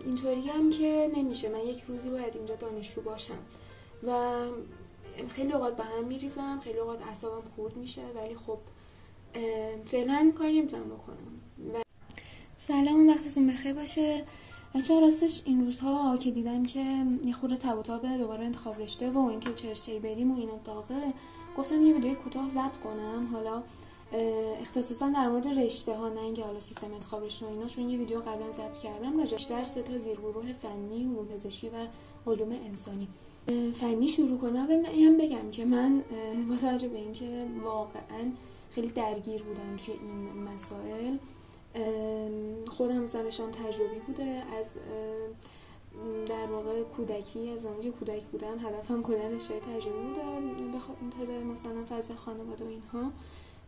اینطوری هم که نمیشه، من یک روزی باید اینجا دانشجو باشم و خیلی اوقات به هم میریزم، خیلی اوقات اعصابم خورد میشه، ولی خب فعلا کاری نمیتونم بکنم. سلام، وقتتون بخیر باشه بچه‌ها. راستش این روزها که دیدم که یه خورده تب و تاب دوباره انتخاب رشته و اینکه چه رشته‌ای بریم و اینا داغه، گفتم یه ویدیو کوتاه ضبط کنم. حالا اختصاصا در مورد رشته ها، نه اینکه حالا سیستم انتخاب رشته و اینا، چون یه ویدیو قبلا ضبط کردم راجعش در 3 تا زیرگروه فنی، علوم پزشکی و علوم انسانی. فنی شروع کنم. اول هم بگم که من با توجه به اینکه واقعا خیلی درگیر بودم توی این مسائل، خودم مثلا رشته‌ام تجربی بوده، از در واقع کودکی، از زمانی کودک بودم هدفم کلا رشته تجربی بوده به خاطر مثلا فضل خانواده و اینها.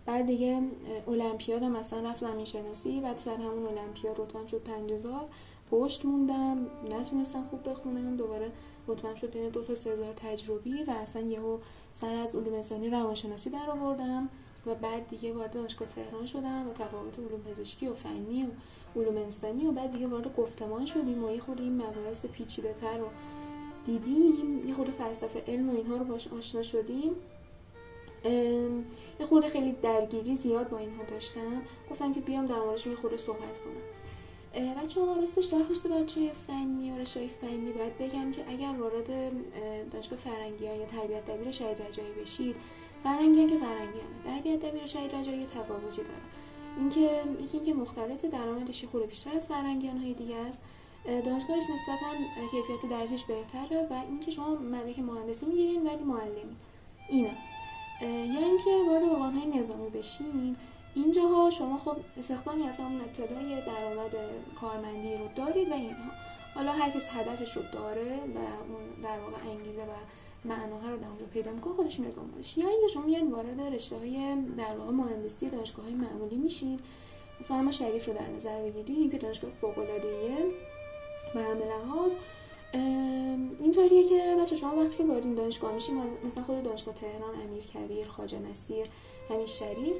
بعد دیگه المپیاد مثلا رفتم زمین شناسی، بعد سر همون المپیاد رتبه‌ام شد 5000، پشت موندم، نتونستم خوب بخونم، دوباره رتبه‌ام شد بین 2 تا 3000 تجربی و اصلا یهو سر از علوم انسانی روانشناسی در آوردم و بعد دیگه وارد دانشگاه تهران شدم و تفاوت علوم پزشکی و فنی و علوم انسانی و بعد دیگه وارد گفتمان شدیم و یه خورده این مباحث پیچیده‌تر رو دیدیم، یه خورده فلسفه علم و اینها رو باش آشنا شدیم. یه خورده خیلی درگیری زیاد با اینها داشتم، گفتم که بیام در موردش یه خورده صحبت کنم. بچه‌ها راستش در خصوص بچه‌های فنی و رشته‌های فنی باید بگم که اگر وارد دانشگاه فرنگیان یا تربیت دبیر شهید رجایی بشید، فرنگیان که فرنگیانه، تربیت دبیر شهید رجایی تفاوتی داره. اینکه مختلط درآمدش یه خورده بیشتر از فرنگیان‌های دیگه است، دانشگاهش نسبتاً کیفیت درسش بهتره و اینکه شما مدرک مهندسی میگیرین ولی معلمی اینه. یا اینکه وارد ارگان‌های نظامی بشین، اینجاها شما خب استخدامی از همون ابتدای درآمد کارمندی رو دارید و اینها. حالا هر کس هدفش رو داره و اون در واقع انگیزه و معناها رو در اونجا پیدا میکنه، خودش میره دنبالش. یا اینکه شما میاد وارد رشته‌های در واقع مهندسی دانشگاه‌های معمولی میشید. مثلا ما شریف رو در نظر بگیریم که دانشگاه فوق‌العاده‌ایه به همه لحاظ. اینطوریه که بچه شما وقتی که وارد این دانشگاه میشین، مثلا خود دانشگاه تهران، امیرکبیر، خواجه نصیر، همین شریف،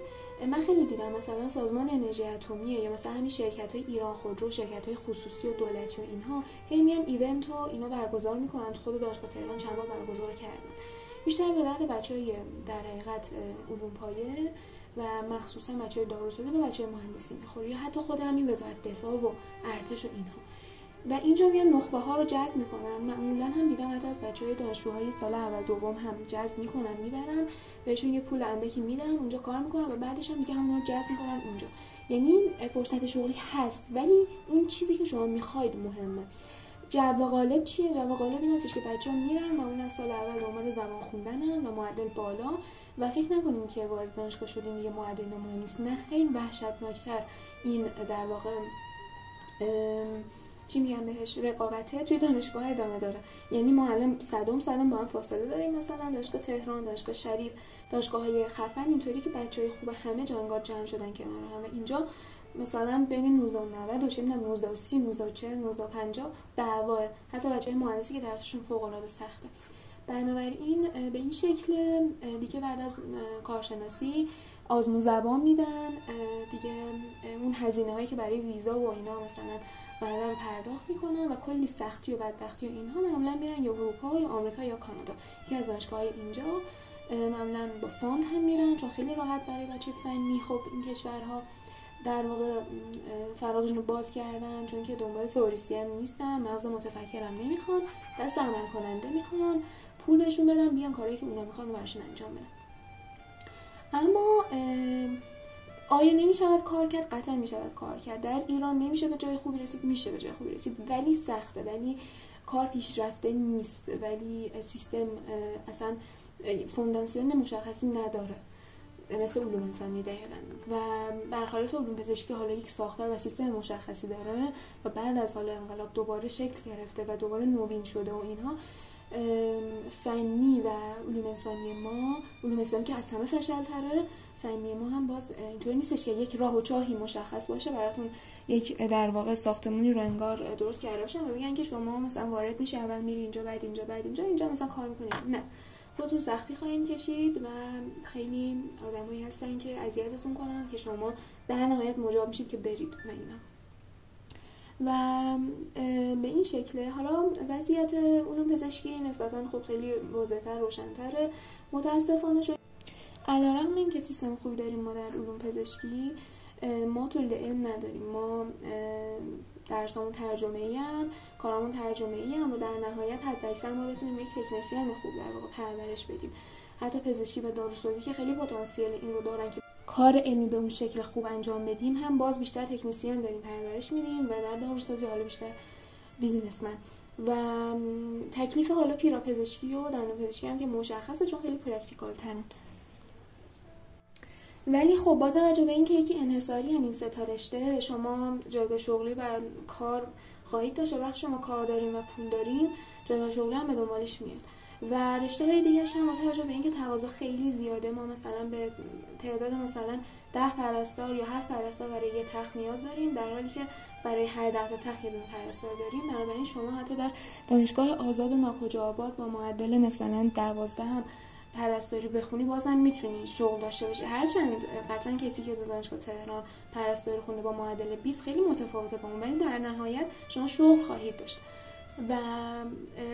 من خیلی دیدم مثلا سازمان انرژی اتمیه یا مثلا همین شرکت‌های ایران خودرو، شرکت‌های خصوصی و دولتی و اینها هی میان ایونت و اینا برگزار میکنن. خود دانشگاه تهران چند بار برگزار کردن. بیشتر به درد بچهای در حقیقت علوم پایه و مخصوصا بچهای داروسازی و بچهای مهندسی میخوره، یا حتی خود همین وزارت دفاع و ارتش و اینها. و اینجا میان نخبه ها رو جذب میکنن. معمولا هم دیدم حتی از بچهای دانشجوهای سال اول دوم هم جذب میکنن، میبرن بهشون یه پول اندکی میدن، اونجا کار میکنن و بعدش هم دیگه همون رو جذب میکنن اونجا. یعنی فرصت شغلی هست ولی اون چیزی که شما میخواید مهمه. جو غالب چیه؟ جو غالب این هستش که بچه‌ها میرن معمولا از سال اول دنبال زبان خوندنن و معدل بالا و فکر نکنیم که وارد دانشگاه شدین دیگه معدل مهم نیست. نه خیلی وحشتناکتر این در واقع چی میگم بهش، رقابته توی دانشگاه ادامه داره. یعنی ما الان صدم با هم فاصله داریم، مثلا دانشگاه تهران، دانشگاه شریف، دانشگاه‌های خفن اینطوری که بچهای خوب همه جانگار جمع شدن کنار هم و اینجا مثلا بین 19 و 90 و چه میدونم 19 و 30 19 و 40 19 و 50 دعوا، حتی بچهای مهندسی که درسشون فوق‌العاده سخته. بنابراین به این شکل دیگه بعد از کارشناسی آزمون زبان میدن دیگه، اون هزینه‌هایی که برای ویزا و اینا مثلا برای پرداخت میکنن و کلی سختی و بدبختی و اینها معمولا میرن یا اروپا یا آمریکا یا کانادا. یکی از دانشگاه‌های اینجا معمولا با فاند هم میرن چون خیلی راحت برای بچه فنی خب این کشورها در واقع فراغشون رو باز کردن، چون که دنبال تئوریسین نیستن، مغز متفکرم نمیخوان، دست عمل کننده میخوان، پول بهشون بدن بیان کاری که اونا میخوان براشون انجام بدن. اما آیا نمیشود کار کرد؟ قطعا میشود کار کرد. در ایران نمیشه به جای خوبی رسید، میشه به جای خوبی رسید ولی سخته، ولی کار پیشرفته نیست، ولی سیستم اصلا فونداسیون مشخصی نداره مثل علوم انسانی دقیقاً. و برخلاف علوم پزشکی حالا یک ساختار و سیستم مشخصی داره و بعد از حالا انقلاب دوباره شکل گرفته و دوباره نوین شده و اینها. فنی و علوم انسانی ما، علوم انسانی که از همه فشل‌تره، فنی ما هم باز اینطوری نیستش که یک راه و چاهی مشخص باشه براتون، یک در واقع ساختمونی رو انگار درست کرده باشن و بگن که شما مثلا وارد میشی اول میری اینجا بعد اینجا بعد اینجا مثلا کار میکنید. نه، خودتون سختی خواهید کشید و خیلی آدمایی هستن که اذیتتون کنن که شما در نهایت مجاب میشید که برید و اینا. و به این شکله. حالا وضعیت علوم پزشکی نسبتاً خب خیلی واضح‌تر، روشن‌تره. متاسفانه شد علیرغم اینکه سیستم خوبی داریم ما در علوم پزشکی، ما طول علم نداریم. ما درسامون ترجمه‌ای ان، کارامون ترجمه‌ای ان و در نهایت حداکثر ما بتونیم یک تکنسین خوب در واقع پرورش بدیم. حتی پزشکی و داروسازی که خیلی پتانسیل این رو دارن که کار علمی به اون شکل خوب انجام بدیم، هم باز بیشتر تکنسین داریم پرورش میدیم و در داروسازی حالا بیشتر بیزینسمن. و تکلیف حالا پیراپزشکی و دندانپزشکی هم که مشخصه چون خیلی پرکتیکال ترن. ولی خب با توجه به اینکه یکی انحصاری این سه تا رشته، شما جایگاه شغلی و کار خواهید داشت و وقتی شما کار دارین و پول دارین، جایگاه شغلی هم به دنبالش میاد. و رشته‌های دیگه‌اش هم با توجه به اینکه تقاضا خیلی زیاده، ما مثلا به تعداد مثلا 10 پرستار یا 7 پرستار برای یه تخت نیاز داریم، در حالی که برای هر 10 تا تخت یه دونه پرستار داریم. بنابراین شما حتی در دانشگاه آزاد ناکجا آباد با معدل مثلا 12 هم پرستاری بخونی بازم میتونی شغل داشته باشی. هرچند قطعا کسی که در دانشگاه تهران پرستاری خونده با معدل 20 خیلی متفاوته با اون، ولی در نهایت شما شغل خواهید داشت. و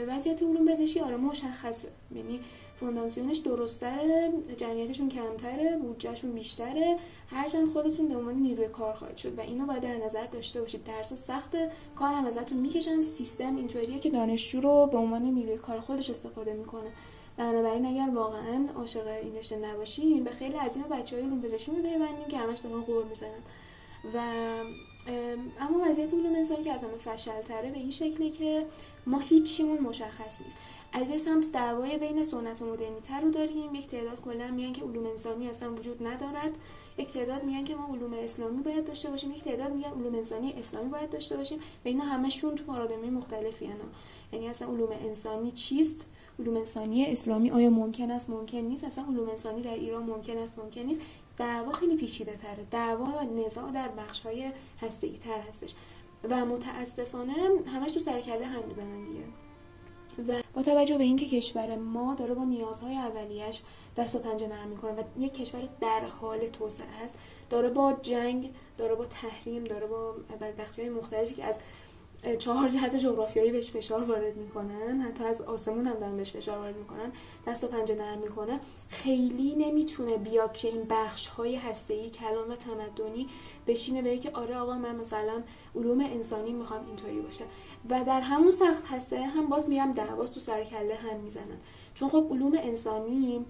وضعیت علوم پزشکی آره مشخصه، یعنی فونداسیونش درست‌تره، جمعیتشون کمتره، بودجهشون بیشتره، هرچند خودتون به عنوان نیروی کار خواهید شد و اینو باید در نظر داشته باشید. درس سخت، کار هم ازتون میکشن، سیستم اینطوریه که دانشجو رو به عنوان نیروی کار خودش استفاده میکنه. بنابراین اگر واقعا عاشق این رشته نباشین، به خیلی از این بچه‌های علوم پزشکی میپیوندین که همش دارن قور میزنن. و اما وضعیت علوم انسانی که از همه فشل‌تره به این شکلی که ما هیچیمون مشخص نیست. از یه سمت دعوای بین سنت و مدرنیته رو داریم، یک تعداد کلا میگن که علوم انسانی اصلا وجود ندارد، یک تعداد میگن که ما علوم اسلامی باید داشته باشیم، یک تعداد میگن علوم انسانی اسلامی باید داشته باشیم و اینا همشون تو پارادایم مختلفی هستن. یعنی اصلا علوم انسانی چیست؟ علوم انسانی اسلامی آیا ممکن است؟ ممکن نیست. اصلا علوم انسانی در ایران ممکن است؟ ممکن نیست. دعوا خیلی پیچیده تره، دعوا و نزاع در بخش‌های هسته‌ای تر هستش و متاسفانه همش تو سر کله هم میزنن دیگه. و با توجه به اینکه کشور ما داره با نیازهای اولیه‌اش دست و پنجه نرم میکنه و یک کشور در حال توسعه است، داره با جنگ، داره با تحریم، داره با بدبختی‌های مختلفی که از 4 جهت جغرافیایی بهش فشار وارد میکنن، حتی از آسمون هم دارن بهش فشار وارد میکنن، دست و پنجه نرم میکنه، خیلی نمیتونه بیاد توی این بخش‌های هسته‌ای کلان و تمدنی بشینه بگه که آره آقا من مثلا علوم انسانی میخوام اینطوری باشه. و در همون سخت هسته هم باز میام دعواست تو سر کله هم میزنن، چون خب علوم انسانی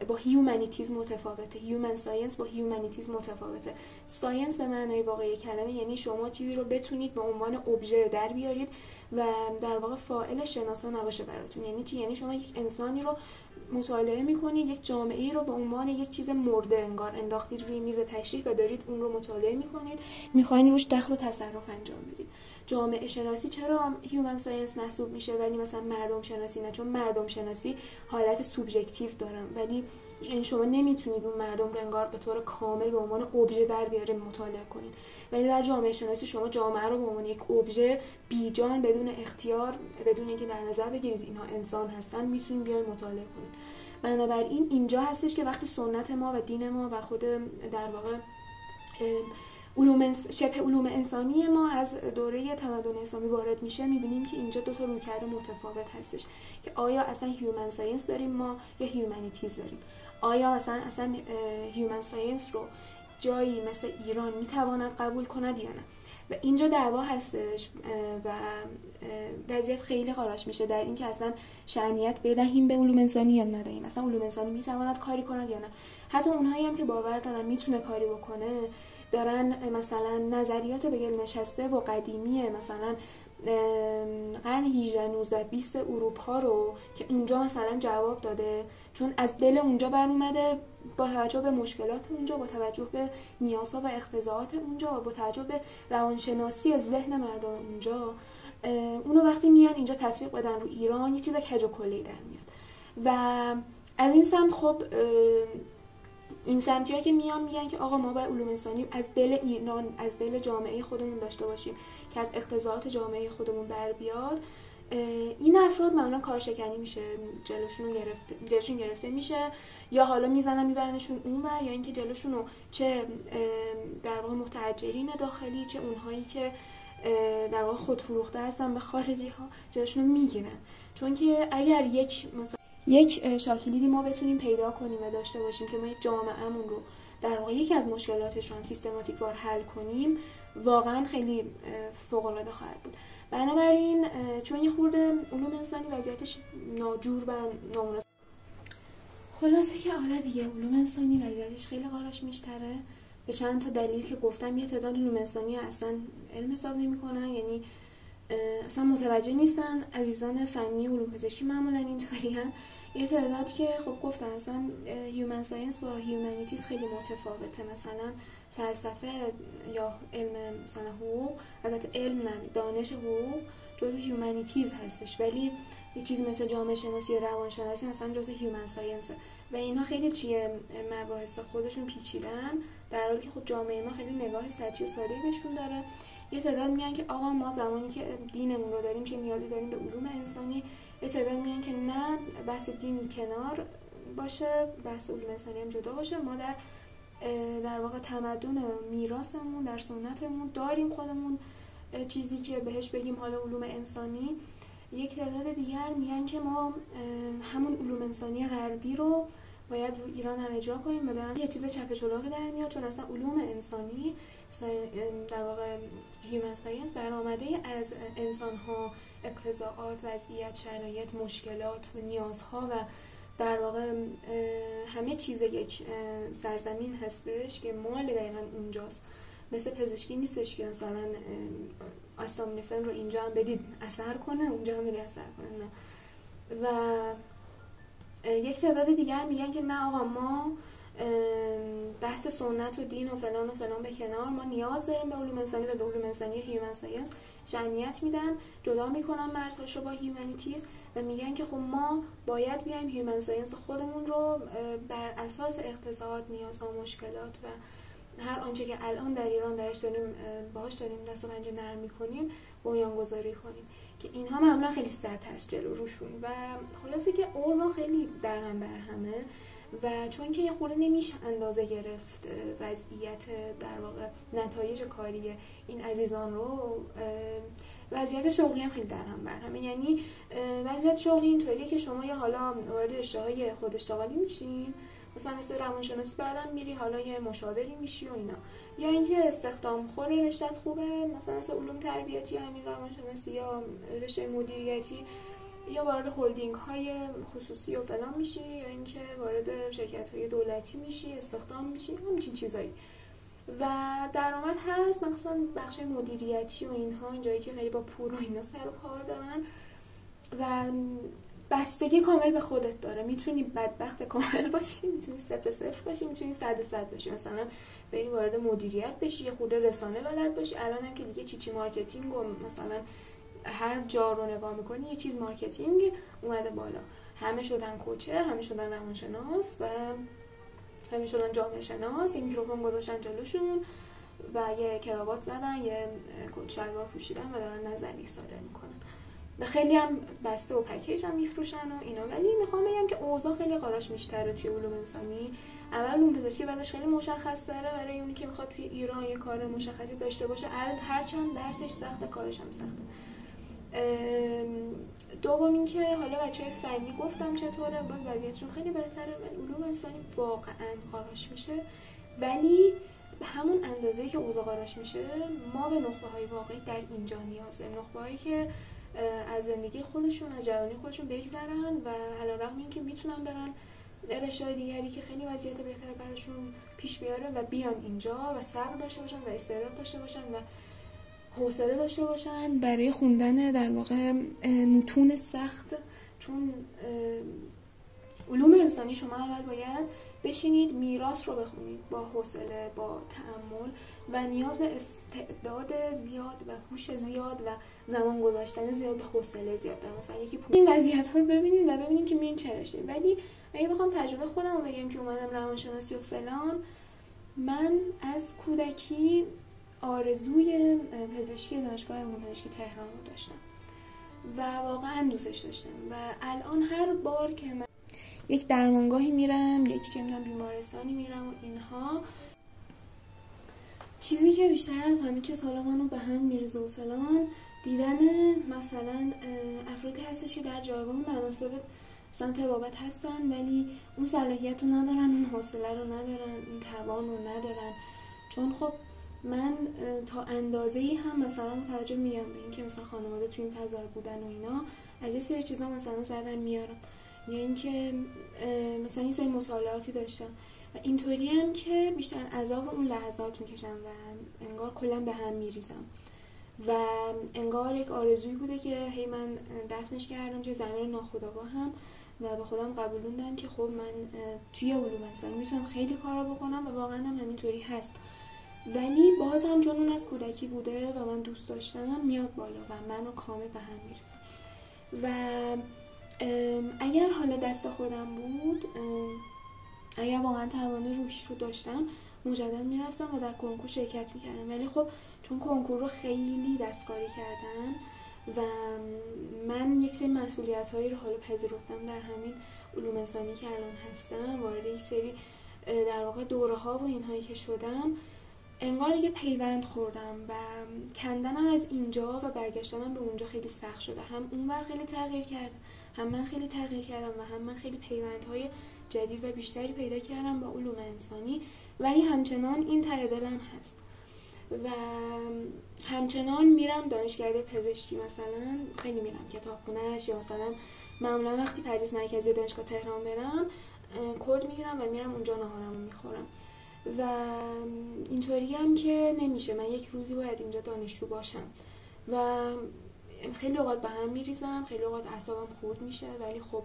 با هیومانیتیز متفاوته، هیومن ساینس با هیومانیتیز متفاوته. ساینس به معنای واقعی کلمه یعنی شما چیزی رو بتونید به عنوان ابژه در بیارید و در واقع فاعل شناسا نباشه براتون. یعنی چی؟ یعنی شما یک انسانی رو مطالعه میکنید، یک جامعه رو به عنوان یک چیز مرده انگار انداختید روی میز تشریح و دارید اون رو مطالعه میکنید، میخواین روش دخل و تصرف انجام بدید. جامعه شناسی چرا هیومن ساینس محسوب میشه ولی مثلا مردم شناسی نه؟ چون مردم شناسی حالت سوبژکتیو دارن، ولی شما نمیتونید اون مردم رو انگار به طور کامل به عنوان ابژه در بیارید مطالعه کنید. ولی در جامعه شناسی شما جامعه رو به عنوان یک ابژه بیجان بدون اختیار، بدون اینکه در نظر بگیرید اینها انسان هستن، میتونید بیاید مطالعه کنید. بنابراین اینجا هستش که وقتی سنت ما و دین ما و خود در واقع شبه علوم انسانی ما از دوره تمدن اسلامی وارد میشه، میبینیم که اینجا دو تا رویکرد متفاوت هستش که آیا اصلا هیومن ساینس داریم ما یا هیومانیتیز داریم. آیا اصلا هیومن ساینس رو جایی مثل ایران میتواند قبول کند یا نه؟ و اینجا دعوا هستش و وضعیت خیلی قاراش میشه در این که اصلا شأنیت بدهیم به علوم انسانی یا ندهیم، اصلا علوم انسانی میتواند کاری کند یا نه. حتی اونهایی هم که باور دارن میتونه کاری بکنه دارن مثلا نظریات به گل نشسته و قدیمی مثلا قرن 18 19 20 اروپا رو که اونجا مثلا جواب داده، چون از دل اونجا بر اومده، با توجه به مشکلات اونجا، با توجه به نیازها و اقتضاعات اونجا و با توجه به روانشناسی ذهن مردم اونجا، اونو وقتی میان اینجا تطبیق بدن رو ایران یه چیز کج و کلی در میاد. و از این سمت خب این سمتی‌ها که میگن که آقا ما باید علوم انسانی از دل ایران، از دل جامعه خودمون داشته باشیم که از اقتضاعات جامعه خودمون بر بیاد، این افراد معمولا کارشکنی میشه، جلوشون گرفته میشه، یا حالا میزنن میبرنشون اونور، یا اینکه جلوشون رو چه در واقع متحجرین داخلی چه اونهایی که در واقع خودفروخته هستن به خارجی ها، جلوشون رو میگیرن. چون که اگر یک شاکلیدی ما بتونیم پیدا کنیم و داشته باشیم که ما یک جامعه‌مون رو در واقع یکی از مشکلاتش رو هم سیستماتیک وار حل کنیم، واقعا خیلی فوق‌العاده خواهد بود. بنابراین چون یه خورده علوم انسانی وضعیتش ناجور و نامناسب، خلاصه که آره دیگه علوم انسانی وضعیتش خیلی قاراش میشتره. به چند تا دلیل که گفتم یه تعداد علوم انسانی اصلا علم حساب نمی‌کنن، یعنی اصلا متوجه نیستن. عزیزان فنی علوم پزشکی معمولا اینطورین. یه تعداد که خب گفتم اصلا هیومن ساینس با هیومانیتیز خیلی متفاوته. مثلا فلسفه یا علم مثلا حقوق، البته علم دانش حقوق جزء هیومانیتیز هستش، ولی یه چیز مثل جامعه شناسی یا روانشناسی مثلا جزء هیومن ساینسه و اینا خیلی توی مباحث خودشون پیچیدن، در حالی که خب جامعه ما خیلی نگاه سطحی و ساده‌ای بهشون داره. یه تعداد میگن که آقا ما زمانی که دینمون رو داریم چه نیازی داریم به علوم انسانی. یه تعداد میگن که نه، بحث دین کنار باشه، بحث علوم انسانی هم جدا باشه. ما در واقع تمدن میراثمون در سنتمون داریم خودمون چیزی که بهش بگیم حالا علوم انسانی. یک تعداد دیگر میگن که ما همون علوم انسانی غربی رو باید رو ایران هم اجرا کنیم و دارن یه چیز چپ چلاقی در میاد، چون اصلا علوم انسانی در واقع هیومن ساینس برآمده از انسان‌ها، اقتضاعات، وضعیت، شرایط، مشکلات و نیازها و در واقع همه چیز یک سرزمین هستش که مال دقیقا اونجاست. مثل پزشکی نیستش که مثلا آستامینوفن رو اینجا هم بدید اثر کنه اونجا هم بدید اثر کنه، نه. و یک تعداد دیگر میگن که نه آقا ما بحث سنت و دین و فلان به کنار، ما نیاز داریم به علوم انسانی و به علوم انسانی هیومن ساینس شأنیت میدن، جدا میکنن مرزهاش رو با هیومانیتیز و میگن که خب ما باید بیایم هیومن ساینس خودمون رو بر اساس اقتضاعات، نیازها، مشکلات و هر آنچه که الان در ایران باهاش داریم دست و پنجه نرم میکنیم بنیانگذاری کنیم، که اینها معمولا خیلی سطح هست جلو روشون و خلاصه که اوضاع خیلی درهم برهمه و چون که یه خورده نمیشه اندازه گرفت وضعیت در واقع نتایج کاری این عزیزان رو، وضعیت شغلی هم خیلی درهم برهمه. یعنی وضعیت شغلی اینطوریه که شما یا حالا وارد رشته‌های خود اشتغالی میشین، مثلا مثل روانشناسی بعدم میری حالا یه مشاوری میشی و اینا، یا اینکه استخدام خور رشته‌ت خوبه مثلا علوم تربیتی همین روانشناسی یا رشته مدیریتی، یا وارد هلدینگ های خصوصی و فلان میشی، یا اینکه وارد شرکت های دولتی میشی، استخدام میشی، همچین چیزایی. و درآمد هست، مثلا بخش مدیریتی و اینها، اینجایی که خیلی با پول و اینا سر و کار دارن و بستگی کامل به خودت داره. میتونی بدبخت کامل باشی، میتونی 0-0 باشی، میتونی 100-100 باشی، مثلا بری وارد مدیریت بشی، یه خورده رسانه بلد باشی. الان هم که دیگه چیچی مارکتینگ و مثلا هر جا رو نگاه میکنی یه چیز مارکتینگ اومده بالا، همه شدن کوچر، همه شدن روانشناس و همه شدن جامعه شناس، این میکروفون گذاشتن جلوشون و یه کراوات زدن، یه کت شلوار پوشیدن و دارن نظری صادر میکنن. خیلی هم بسته و پکیج هم میفروشن و اینا، ولی میخوام بگم که اوضاع خیلی قاراش میشتره توی علوم انسانی. اول علوم پزشکی وضعش خیلی مشخص داره برای اونی که میخواد توی ایران یه کار مشخصی داشته باشه، هرچند درسش سخته کارش هم سخته. دوم این که حالا بچهای فنی گفتم چطوره، باز وضعیتشون خیلی بهتره، ولی علوم انسانی واقعا قاراش میشه. ولی به همون اندازه‌ای که اوضاع قاراش میشه، ما به نخبه‌های واقعی در اینجا نیاز داریم، نخبه‌هایی که از زندگی خودشون، از جوانی خودشون بگذرن و علیرغم اینکه میتونن برن رشته‌های دیگری که خیلی وضعیت بهتر براشون پیش بیاره و بیان اینجا و صبر داشته باشن و استعداد داشته باشن و حوصله داشته باشن برای خوندن در واقع متون سخت. چون علوم انسانی شما اول باید بشینید میراث رو بخونید با حوصله، با تأمل و نیاز به استعداد زیاد و هوش زیاد و زمان گذاشتن زیاد و حوصله زیاد داره. مثلا یکی این وضعیت‌ها رو ببینید و ببینید که میرین چه رشته. ولی اگه بخوام تجربه خودم رو بگم که اومدم روانشناسی و فلان، من از کودکی آرزوی پزشکی دانشگاه علوم پزشکی تهران رو داشتم و واقعا دوستش داشتم و الان هر بار که من یک درمانگاهی میرم، یک بیمارستانی میرم و اینها، چیزی که بیشتر از همه چیز حالا منو به هم میریزه و فلان، دیدن مثلا افرادی هستش که در جایگاه مناسب مثلا طبابت هستن ولی اون صلاحیت رو ندارن، اون حوصله رو ندارن، این توان رو ندارن. چون خب من تا اندازه‌ای هم مثلا متوجه میام به این که مثلا خانواده تو این فضا بودن و اینا از یه سری چیزا مثلا سرم میارم، یا اینکه مثلا این سری مطالعاتی داشتم و اینطوری هم که بیشتر عذاب اون لحظات میکشم و انگار کلا به هم میریزم و انگار یک آرزویی بوده که هی من دفنش کردم توی زمین ناخودآگاه هم و به خودم قبولوندم که خب من توی علوم انسانی میتونم خیلی کارا بکنم و واقعا هم همینطوری هست، ولی بازم چون اون از کودکی بوده و من دوست داشتم میاد بالا و منو کامل به هم میریزه. و اگر حالا دست خودم بود، اگر واقعا توان روحیش رو داشتم مجدد میرفتم و در کنکور شرکت میکردم، ولی خب چون کنکور رو خیلی دستکاری کردن و من یک سری مسئولیت هایی رو حالا پذیرفتم در همین علوم انسانی که الان هستم، وارد یک سری در واقع دوره ها و اینهایی که شدم، انگار دیگه پیوند خوردم و کندنم از اینجا و برگشتنم به اونجا خیلی سخت شده. هم اونور خیلی تغییر کرد، هم من خیلی تغییر کردم و هم من خیلی پیوندهای جدید و بیشتری پیدا کردم با علوم انسانی، ولی همچنان این ته دلم هست و همچنان میرم دانشکده پزشکی، مثلا خیلی میرم کتابخونه‌اش، یا مثلا معمولا وقتی پردیس مرکزی دانشگاه تهران برم کد میگیرم و میرم اونجا ناهارمو میخورم و اینطوری هم که نمیشه، من یک روزی باید اینجا دانشجو باشم و خیلی اوقات به هم میریزم، خیلی اوقات اعصابم خورد میشه، ولی خب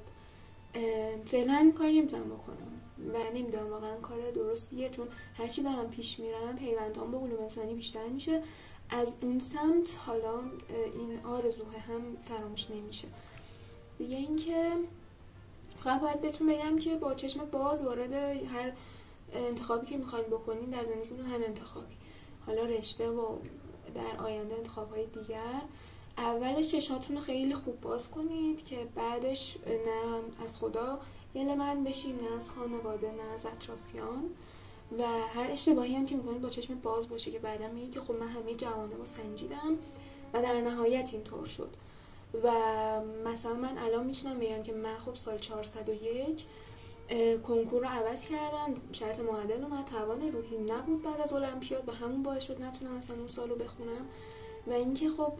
فعلا کاری نمیتونم بکنم و نمیدونم واقعا کار درستیه، چون هرچی دارم پیش میرم پیوندام به علوم انسانی بیشتر میشه، از اون سمت حالا این آرزوه هم فراموش نمیشه دیگه. اینکه خب باید بهتون بگم که با چشم باز وارد هر انتخابی که میخواین بکنین در زندگیتون، هر انتخابی، حالا رشته و در آینده انتخابهای دیگر، اولش چشماتون رو خیلی خوب باز کنید که بعدش نه از خدا یلمن بشیم، نه از خانواده، نه از اطرافیان، و هر اشتباهی هم که میکنید با چشم باز باشه که بعدا میگید که خب من همه جوانب رو سنجیدم و در نهایت اینطور شد. و مثلا من الان میتونم بگم که من خب سال 401 کنکور رو عوض کردم، شرط معدل اومد، توان روحی نبود بعد از المپیاد و همون باعث شد نتونم مثلا اون سال رو بخونم. و اینکه خب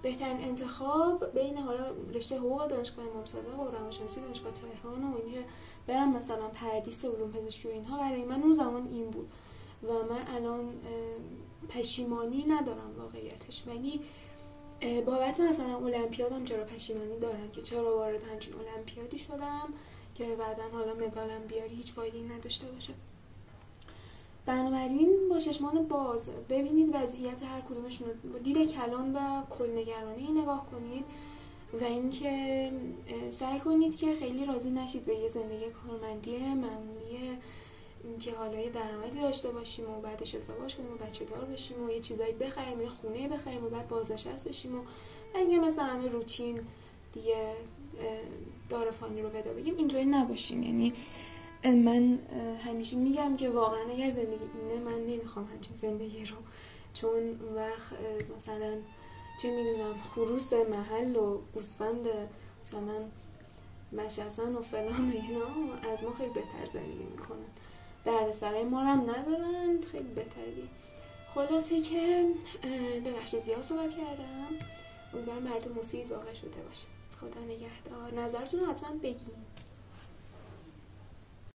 بهترین انتخاب بین حالا رشته حقوق دانشگاه امام صادق و روانشناسی دانشگاه تهران و اینکه برم مثلا پردیس علوم پزشکی و اینها، برای من اون زمان این بود و من الان پشیمانی ندارم واقعیتش، ولی بابت مثلا المپیادم چرا پشیمانی دارم که چرا وارد همچین المپیادی شدم که بعدن حالا مدالم بیاری هیچ فایده‌ای نداشته باشه. بنابراین با چشمان باز ببینید وضعیت هر کدومشون رو، با دید کلان و کلنگرانه نگاه کنید و اینکه سعی کنید که خیلی راضی نشید به یه زندگی کارمندی معمولی، اینکه حالا یه درآمدی داشته باشیم و بعدش ازدواج کنیم و بچه دار بشیم و یه چیزایی بخریم، یه خونه بخریم و بعد بازنشسته بشیم و اینکه مثلا همه روتین دیگه دار فانی رو بدا بگیم، اینطوری نباشیم. یعنی من همیشه میگم که واقعا اگر زندگی اینه من نمیخوام همچین زندگی رو، چون اون وقت مثلا چه میدونم خروس محل و گوسفند مثلا مشهسن و فلان و اینا از ما خیلی بهتر زندگی میکنن، دردسرای ما هم ندارن، خیلی بهتری. خلاصه که ببخشید زیاد صحبت کردم، امیدوارم براتون مفید واقع شده باشه. خدا نگهدار. نظرتون رو حتما بگین.